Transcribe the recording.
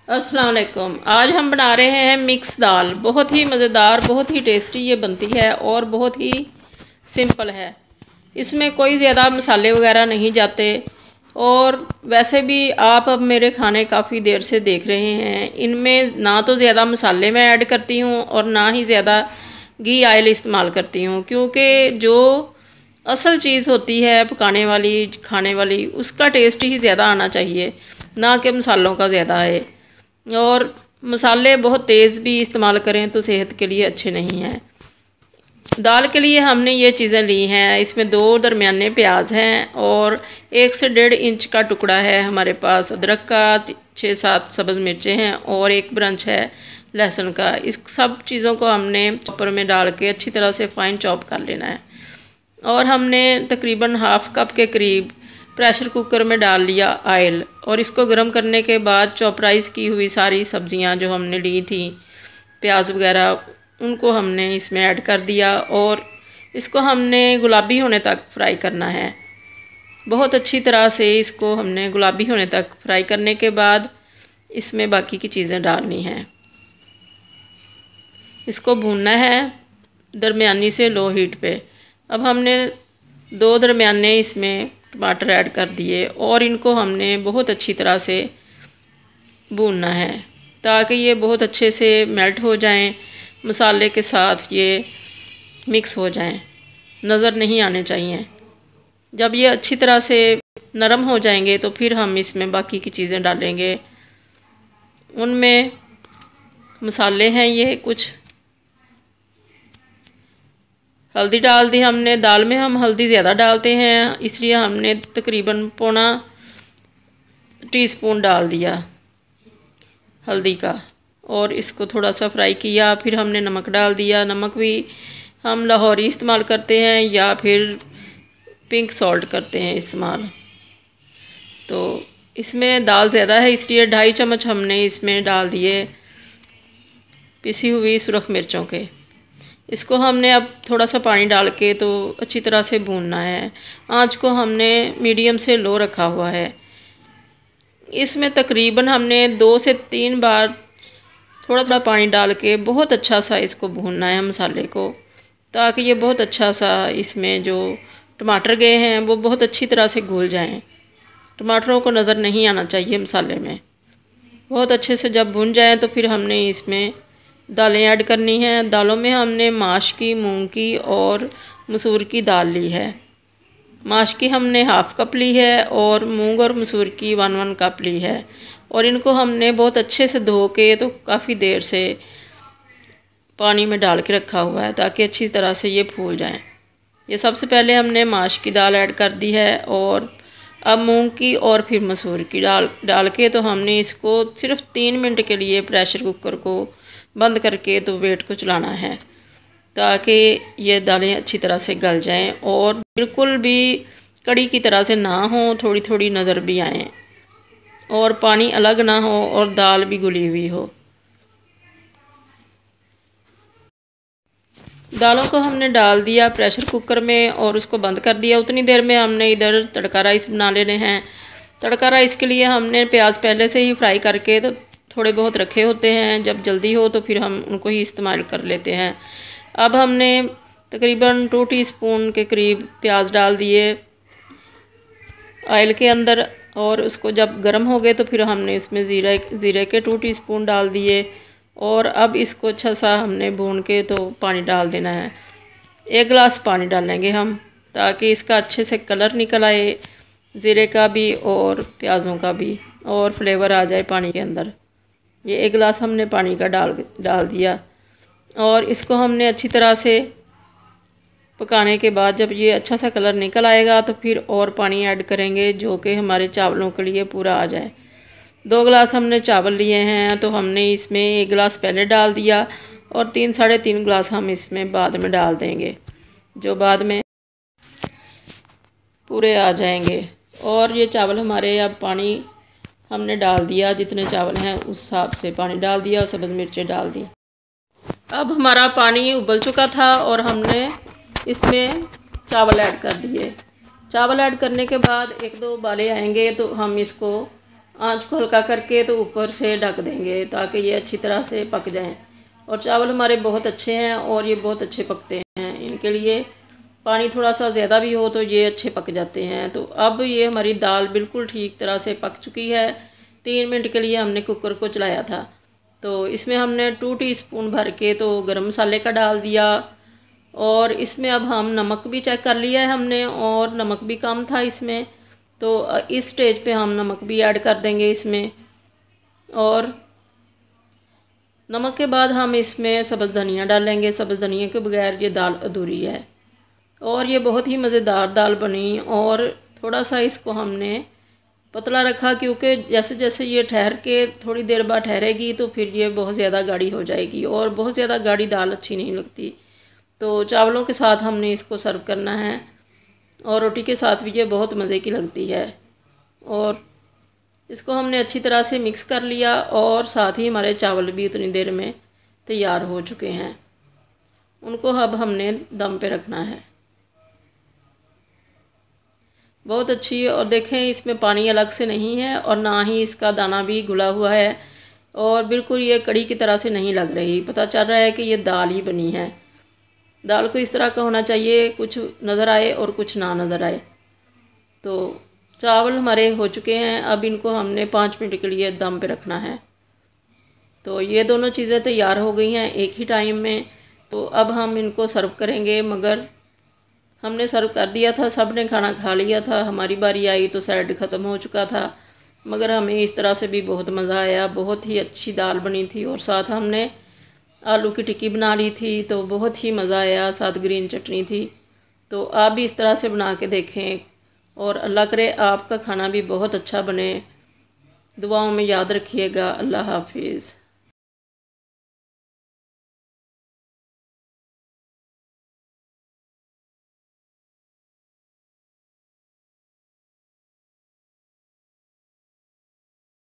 अस्सलाम वालेकुम। आज हम बना रहे हैं मिक्स दाल। बहुत ही मज़ेदार, बहुत ही टेस्टी ये बनती है और बहुत ही सिंपल है। इसमें कोई ज़्यादा मसाले वगैरह नहीं जाते। और वैसे भी आप अब मेरे खाने काफ़ी देर से देख रहे हैं, इनमें ना तो ज़्यादा मसाले मैं ऐड करती हूँ और ना ही ज़्यादा घी ऑयल इस्तेमाल करती हूँ, क्योंकि जो असल चीज़ होती है पकाने वाली, खाने वाली, उसका टेस्ट ही ज़्यादा आना चाहिए, ना कि मसालों का ज़्यादा है। और मसाले बहुत तेज़ भी इस्तेमाल करें तो सेहत के लिए अच्छे नहीं हैं। दाल के लिए हमने ये चीज़ें ली हैं। इसमें 2 दरमियाने प्याज हैं और 1 से 1.5 इंच का टुकड़ा है हमारे पास अदरक का, 6-7 सब्ज़ मिर्चें हैं और 1 ब्रंच है लहसुन का। इस सब चीज़ों को हमने चॉपर में डाल के अच्छी तरह से फाइन चॉप कर लेना है। और हमने तकरीबन ½ कप के करीब प्रेशर कुकर में डाल लिया ऑयल, और इसको गर्म करने के बाद चॉपराइज़ की हुई सारी सब्ज़ियां जो हमने ली थी, प्याज वगैरह, उनको हमने इसमें ऐड कर दिया और इसको हमने गुलाबी होने तक फ्राई करना है। बहुत अच्छी तरह से इसको हमने गुलाबी होने तक फ्राई करने के बाद इसमें बाकी की चीज़ें डालनी हैं। इसको भूनना है दरमियानी से लो हीट पे। अब हमने 2 दरमियाने इसमें टमाटर ऐड कर दिए और इनको हमने बहुत अच्छी तरह से भूनना है ताकि ये बहुत अच्छे से मेल्ट हो जाएं, मसाले के साथ ये मिक्स हो जाएं, नज़र नहीं आने चाहिए। जब ये अच्छी तरह से नरम हो जाएंगे तो फिर हम इसमें बाकी की चीज़ें डालेंगे। उनमें मसाले हैं ये कुछ, हल्दी डाल दी हमने। दाल में हम हल्दी ज़्यादा डालते हैं, इसलिए हमने तकरीबन पौना टीस्पून डाल दिया हल्दी का और इसको थोड़ा सा फ्राई किया। फिर हमने नमक डाल दिया। नमक भी हम लाहौरी इस्तेमाल करते हैं या फिर पिंक सॉल्ट करते हैं इस्तेमाल। तो इसमें दाल ज़्यादा है इसलिए 2.5 चम्मच हमने इसमें डाल दिए पिसी हुई सुरख मिर्चों के। इसको हमने अब थोड़ा सा पानी डाल के तो अच्छी तरह से भूनना है। आंच को हमने मीडियम से लो रखा हुआ है। इसमें तकरीबन हमने 2 से 3 बार थोड़ा थोड़ा पानी डाल के बहुत अच्छा सा इसको भूनना है मसाले को, ताकि ये बहुत अच्छा सा इसमें जो टमाटर गए हैं वो बहुत अच्छी तरह से घुल जाएं। टमाटरों को नज़र नहीं आना चाहिए मसाले में। बहुत अच्छे से जब भुन जाएं तो फिर हमने इसमें दालें ऐड करनी हैं। दालों में हमने माश की, मूंग की और मसूर की दाल ली है। माश की हमने ½ कप ली है और मूंग और मसूर की 1 कप ली है। और इनको हमने बहुत अच्छे से धो के तो काफ़ी देर से पानी में डाल के रखा हुआ है ताकि अच्छी तरह से ये फूल जाएं। ये सबसे पहले हमने माश की दाल ऐड कर दी है और अब मूंग की और फिर मसूर की डाल के तो हमने इसको सिर्फ 3 मिनट के लिए प्रेशर कुकर को बंद करके तो वेट को चलाना है ताकि ये दालें अच्छी तरह से गल जाएं और बिल्कुल भी कड़ी की तरह से ना हो, थोड़ी थोड़ी नज़र भी आएँ और पानी अलग ना हो और दाल भी घुली हुई हो। दालों को हमने डाल दिया प्रेशर कुकर में और उसको बंद कर दिया। उतनी देर में हमने इधर तड़का राइस बना लेने हैं। तड़का राइस के लिए हमने प्याज पहले से ही फ्राई करके तो थोड़े बहुत रखे होते हैं, जब जल्दी हो तो फिर हम उनको ही इस्तेमाल कर लेते हैं। अब हमने तकरीबन 2 टीस्पून के करीब प्याज डाल दिए ऑयल के अंदर और उसको जब गर्म हो गए तो फिर हमने इसमें ज़ीरे के 2 टीस्पून डाल दिए और अब इसको अच्छा सा हमने भून के तो पानी डाल देना है। 1 गिलास पानी डालेंगे हम ताकि इसका अच्छे से कलर निकल आए, ज़ीरे का भी और प्याज़ों का भी, और फ्लेवर आ जाए पानी के अंदर। ये 1 गिलास हमने पानी का डाल दिया और इसको हमने अच्छी तरह से पकाने के बाद जब ये अच्छा सा कलर निकल आएगा तो फिर और पानी ऐड करेंगे जो कि हमारे चावलों के लिए पूरा आ जाए। 2 गिलास हमने चावल लिए हैं तो हमने इसमें 1 गिलास पहले डाल दिया और 3-3.5 गिलास हम इसमें बाद में डाल देंगे, जो बाद में पूरे आ जाएंगे। और ये चावल हमारे, अब पानी हमने डाल दिया, जितने चावल हैं उस हिसाब से पानी डाल दिया, सब्ज़ मिर्चें डाल दी। अब हमारा पानी उबल चुका था और हमने इसमें चावल ऐड कर दिए। चावल ऐड करने के बाद 1-2 उबाले आएंगे तो हम इसको आंच को हल्का करके तो ऊपर से ढक देंगे ताकि ये अच्छी तरह से पक जाएं। और चावल हमारे बहुत अच्छे हैं और ये बहुत अच्छे पकते हैं। इनके लिए पानी थोड़ा सा ज़्यादा भी हो तो ये अच्छे पक जाते हैं। तो अब ये हमारी दाल बिल्कुल ठीक तरह से पक चुकी है। 3 मिनट के लिए हमने कुकर को चलाया था। तो इसमें हमने 2 टीस्पून भर के तो गरम मसाले का डाल दिया। और इसमें अब हम नमक भी चेक कर लिया है हमने, और नमक भी कम था इसमें। तो इस स्टेज पे हम नमक भी ऐड कर देंगे इसमें। और नमक के बाद हम इसमें सब्ज़ धनिया डालेंगे। सब्ज़ धनिया के बगैर ये दाल अधूरी है। और ये बहुत ही मज़ेदार दाल बनी। और थोड़ा सा इसको हमने पतला रखा क्योंकि जैसे जैसे ये ठहर के थोड़ी देर बाद ठहरेगी तो फिर ये बहुत ज़्यादा गाढ़ी हो जाएगी, और बहुत ज़्यादा गाढ़ी दाल अच्छी नहीं लगती। तो चावलों के साथ हमने इसको सर्व करना है, और रोटी के साथ भी ये बहुत मज़े की लगती है। और इसको हमने अच्छी तरह से मिक्स कर लिया, और साथ ही हमारे चावल भी उतनी देर में तैयार हो चुके हैं। उनको अब हमने दम पे रखना है। बहुत अच्छी है। और देखें इसमें पानी अलग से नहीं है और ना ही इसका दाना भी घुला हुआ है, और बिल्कुल ये कड़ी की तरह से नहीं लग रही। पता चल रहा है कि ये दाल ही बनी है। दाल को इस तरह का होना चाहिए, कुछ नज़र आए और कुछ ना नज़र आए। तो चावल हमारे हो चुके हैं। अब इनको हमने 5 मिनट के लिए दम पे रखना है। तो ये दोनों चीज़ें तैयार हो गई हैं एक ही टाइम में। तो अब हम इनको सर्व करेंगे, मगर हमने सर्व कर दिया था, सब ने खाना खा लिया था। हमारी बारी आई तो सैलेड ख़त्म हो चुका था, मगर हमें इस तरह से भी बहुत मज़ा आया। बहुत ही अच्छी दाल बनी थी, और साथ हमने आलू की टिक्की बना ली थी, तो बहुत ही मज़ा आया। साथ ग्रीन चटनी थी। तो आप भी इस तरह से बना के देखें, और अल्लाह करे आपका खाना भी बहुत अच्छा बने। दुआओं में याद रखिएगा। अल्लाह हाफिज़।